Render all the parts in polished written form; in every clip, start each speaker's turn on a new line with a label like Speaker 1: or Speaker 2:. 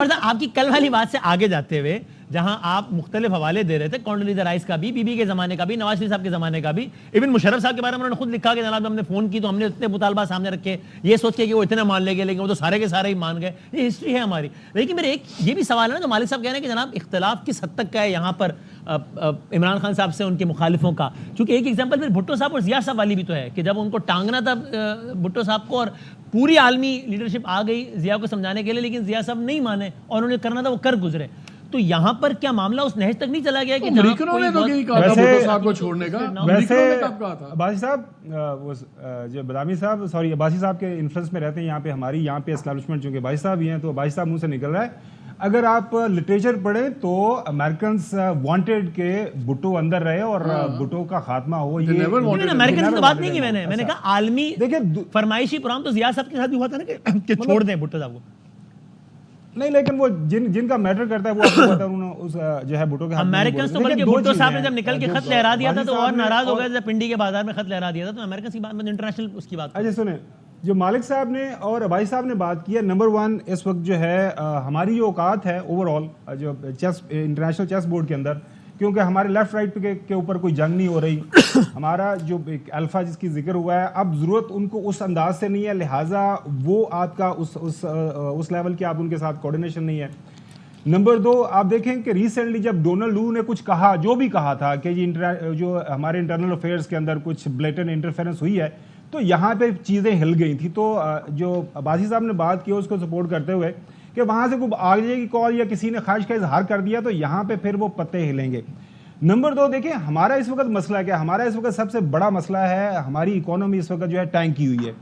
Speaker 1: आपकी कल वाली बात से आगे जाते हुए जहां आप मुख्तलिफ हवाले दे रहे थे, कॉन्डोलीजा राइस का भी, बीबी के जमाने का भी, नवाज शरीफ साहब के जमाने का भी, इवन मुशर्रफ साहब के बारे में उन्होंने खुद लिखा कि जनाब हमने फोन की तो हमने इतने मुतालबा सामने रखे, ये सोच के कि वो इतना मान लेंगे, लेकिन वो तो सारे के सारे ही मान गए। ये हिस्ट्री है हमारी। लेकिन मेरे एक ये भी सवाल है ना, जो मालिक साहब कह रहे हैं कि जनाब इख्तलाफ किस हद तक का है यहाँ पर इमरान खान साहब से उनके मुखालिफों का। चूंकि एक एग्जाम्पल फिर भुट्टो साहब और जिया साहब वाली भी तो है कि जब उनको टांगना था भुट्टो साहब को और पूरी आलमी लीडरशिप आ गई जिया को समझाने के लिए, लेकिन जिया साहब नहीं माने और उन्हें करना था वो कर गुजरे। तो यहाँ पर क्या मामला उस नहज तक नहीं चला गया कि
Speaker 2: अमेरिकनों ने तो यही कहा था भुट्टो साहब को छोड़ने का?
Speaker 3: वैसे
Speaker 2: कब कहा था?
Speaker 3: अब्बासी साहब जो बदामी साहब सॉरी अब्बासी साहब के इन्फ्लुएंस में रहते हैं यहाँ पे, हमारी यहाँ पे एस्टैब्लिशमेंट चूंकि अब्बासी साहब ही हैं तो अब्बासी साहब मुंह से निकल रहा है। अगर आप लिटरेचर पढ़े तो अमेरिकन वांटेड के भुट्टो अंदर रहे और भुट्टो का खात्मा हो। ये
Speaker 1: अमेरिकन की बात नहीं की मैंने कहा आलमी देखिए फरमाइशी प्रोग्राम तो जिया साहब के साथ भी हुआ था ना कि छोड़ दें भुट्टो साहब को।
Speaker 3: नहीं, लेकिन वो जिनका मैटर करता है वो आपको पता है, उन्होंने उस जो है भुट्टो के
Speaker 1: अमेरिकन तो बल्कि भुट्टो साहब ने जब निकल के खत लहरा दिया था तो और नाराज हो गए, जब पिंडी के बाजार में खत लहरा दिया था। तो अमेरिकन की बात में इंटरनेशनल उसकी बात।
Speaker 3: अच्छा सुने, जो मालिक साहब ने और भाई साहब ने बात की है, नंबर 1 इस वक्त जो है हमारी जो औकात है ओवरऑल जो चेस इंटरनेशनल चेस बोर्ड के अंदर, क्योंकि हमारे लेफ्ट राइट के ऊपर कोई जंग नहीं हो रही। हमारा जो एक अल्फा जिसकी जिक्र हुआ है, अब जरूरत उनको उस अंदाज से नहीं है, लिहाजा वो आपका उस लेवल की आप उनके साथ कोऑर्डिनेशन नहीं है। नंबर 2, आप देखें कि रिसेंटली जब डोनाल्ड लू ने कुछ कहा, जो भी कहा था कि जो हमारे इंटरनल अफेयर्स के अंदर कुछ ब्लेटेंट इंटरफेरेंस हुई है, तो यहाँ पे चीज़ें हिल गई थी। तो जो अब्बासी साहब ने बात की उसको सपोर्ट करते हुए कि वहाँ से कोई आ जाएगी कॉल या किसी ने ख्वाहिश का इजहार कर दिया तो यहाँ पे फिर वो पत्ते हिलेंगे। नंबर 2, देखिए हमारा इस वक्त मसला क्या है, हमारा इस वक्त सबसे बड़ा मसला है हमारी इकोनॉमी इस वक्त जो है टैंक की हुई है।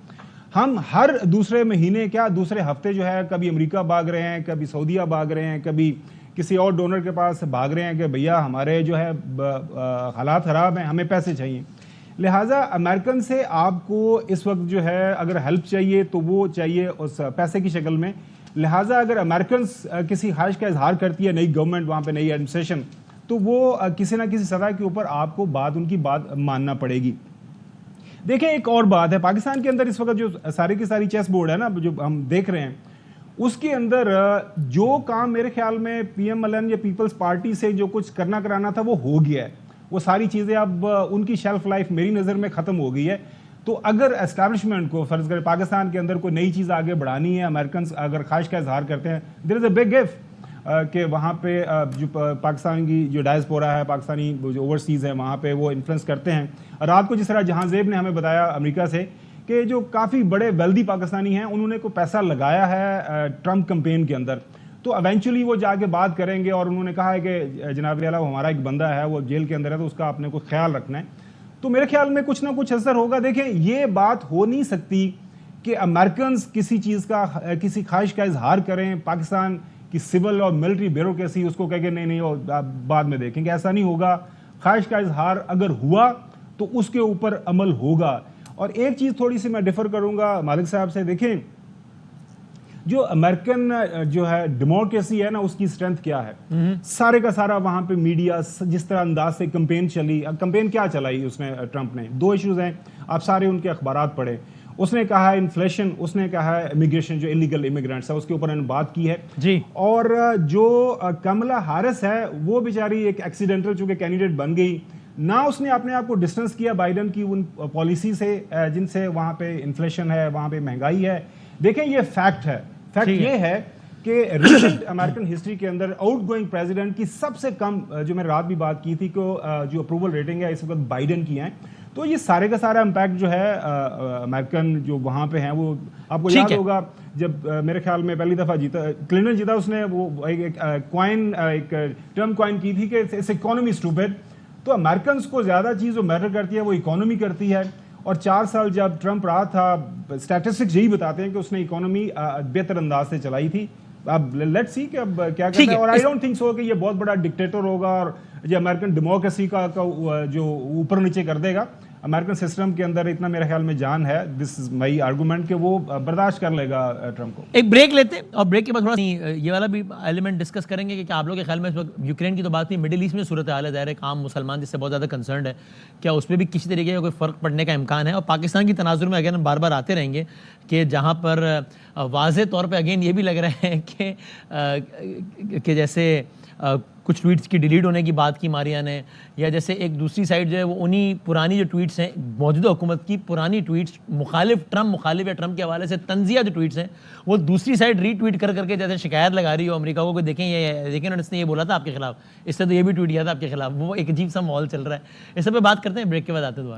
Speaker 3: हम हर दूसरे महीने क्या दूसरे हफ्ते जो है कभी अमेरिका भाग रहे हैं, कभी सऊदीया भाग रहे हैं, कभी किसी और डोनर के पास भाग रहे हैं कि भैया हमारे जो है हालात ख़राब हैं, हमें पैसे चाहिए। लिहाजा अमेरिकन से आपको इस वक्त जो है अगर हेल्प चाहिए तो वो चाहिए उस पैसे की शक्ल में। लिहाजा अगर अमेरिकन किसी ख्वाहिश का इजहार करती है, नई गवर्नमेंट वहाँ पे नई एडमिनिस्ट्रेशन, तो वो किसी ना किसी सतह के ऊपर आपको उनकी बात मानना पड़ेगी। देखिए एक और बात है, पाकिस्तान के अंदर इस वक्त जो सारी की सारी चेस बोर्ड है ना जो हम देख रहे हैं, उसके अंदर जो काम मेरे ख्याल में PMLN या पीपल्स पार्टी से जो कुछ करना कराना था वो हो गया है। वो सारी चीज़ें अब उनकी शेल्फ लाइफ मेरी नज़र में ख़त्म हो गई है। तो अगर एस्टैब्लिशमेंट को फर्ज करें पाकिस्तान के अंदर कोई नई चीज़ आगे बढ़ानी है, अमेरिकन अगर ख्वाहिश का इजहार करते हैं, there is a big gift कि वहाँ पे जो पाकिस्तान की जो डायस्पोरा है, पाकिस्तानी जो ओवरसीज़ है, वहाँ पे वो इन्फ्लुएंस करते हैं। रात को जिस तरह जहांजेब ने हमें बताया अमेरिका से कि जो काफ़ी बड़े वेल्दी पाकिस्तानी हैं उन्होंने को पैसा लगाया है ट्रंप कैंपेन के अंदर, तो एवेंचुअली वो जाके बात करेंगे। और उन्होंने कहा है कि जनाब वाला वो हमारा एक बंदा है, वो जेल के अंदर है, तो उसका आपने को ख्याल रखना है। तो मेरे ख्याल में कुछ ना कुछ असर होगा। देखें ये बात हो नहीं सकती कि अमेरिकन किसी चीज़ का किसी ख्वाहिश का इजहार करें, पाकिस्तान की सिविल और मिलिट्री ब्यूरोक्रेसी उसको कह के नहीं और बाद में देखेंगे, ऐसा नहीं होगा। ख्वाहिश का इजहार अगर हुआ तो उसके ऊपर अमल होगा। और एक चीज़ थोड़ी सी मैं डिफर करूंगा मालिक साहब से, देखें जो अमेरिकन जो है डेमोक्रेसी है ना, उसकी स्ट्रेंथ क्या है। सारे का सारा वहां पे मीडिया जिस तरह अंदाज से कैंपेन चली, कैंपेन क्या चलाई उसने ट्रंप ने, 2 इश्यूज हैं, आप सारे उनके अखबारात पढ़े। उसने कहा है इन्फ्लेशन, उसने कहा है इमिग्रेशन, जो इलीगल इमिग्रेंट्स है उसके ऊपर उन्होंने बात की है जी। और जो कमला हारिस है वो बेचारी एक एक्सीडेंटल चूंकि कैंडिडेट बन गई ना, उसने अपने आप को डिस्टेंस किया बाइडन की उन पॉलिसी से जिनसे वहां पे इन्फ्लेशन है, वहां पे महंगाई है। देखें ये फैक्ट है, फैक्ट ये है कि रिसेंट अमेरिकन हिस्ट्री के अंदर आउटगोइंग प्रेसिडेंट की सबसे कम, जो मैंने रात भी बात की थी कि जो अप्रूवल रेटिंग है इस वक्त बाइडन की है। तो ये सारे का सारा इम्पैक्ट जो है अमेरिकन जो वहाँ पे हैं, वो आपको याद होगा जब मेरे ख्याल में पहली दफ़ा क्लिंटन जीता, उसने वो एक टर्म कॉइन की थी कि इट्स इकोनॉमी स्टूपिड। तो अमेरिकन को ज़्यादा चीज़ जो मैटर करती है वो इकोनॉमी करती है। और 4 साल जब ट्रंप रहा था, स्टैटिस्टिक्स यही बताते हैं कि उसने इकोनॉमी बेहतर अंदाज से चलाई थी। अब लेट्स सी कि अब क्या करता है। और आई डोंट थिंक सो कि ये बहुत बड़ा डिक्टेटर होगा और ये अमेरिकन डेमोक्रेसी का जो ऊपर नीचे कर देगा। अमेरिकन सिस्टम के अंदर इतना मेरे ख्याल में जान है, दिस इज माई आर्गूमेंट, कि वो बर्दाश्त कर लेगा ट्रम्प को।
Speaker 1: एक ब्रेक लेते हैं और ब्रेक के बाद थोड़ा ये वाला भी एलिमेंट डिस्कस करेंगे कि क्या आप लोग के ख्याल में इस वक्त यूक्रेन की तो बात नहीं, मिडिल ईस्ट में सूरत हाल है, ज़ाहिर है आम मुसलमान जिससे बहुत ज़्यादा कंसर्न है, क्या उस पर भी किसी तरीके का कोई फ़र्क पड़ने का इम्कान है? और पाकिस्तान की तनाजुर में अगेन हम बार बार आते रहेंगे कि जहाँ पर वाज़े तौर पर अगेन ये भी लग रहा है कि जैसे कुछ ट्वीट्स की डिलीट होने की बात की मारिया ने, या जैसे एक दूसरी साइड जो है वो उन्हीं पुरानी जो ट्वीट्स हैं मौजूदा हुकूमत की पुरानी ट्वीट्स ट्रम्प मुखालिफ या ट्रम्प के हवाले से तंजिया जो ट्वीट्स हैं वो दूसरी साइड रीट्वीट कर करके जैसे शिकायत लगा रही हो अमेरिका को, देखें ना इसने ये बोला था आपके खिलाफ, इससे तो ये भी ट्वीट किया था आपके खिलाफ, वो एक अजीब सा माहौल चल रहा है। इस सब पे बात करते हैं ब्रेक के बाद आते दोबारा।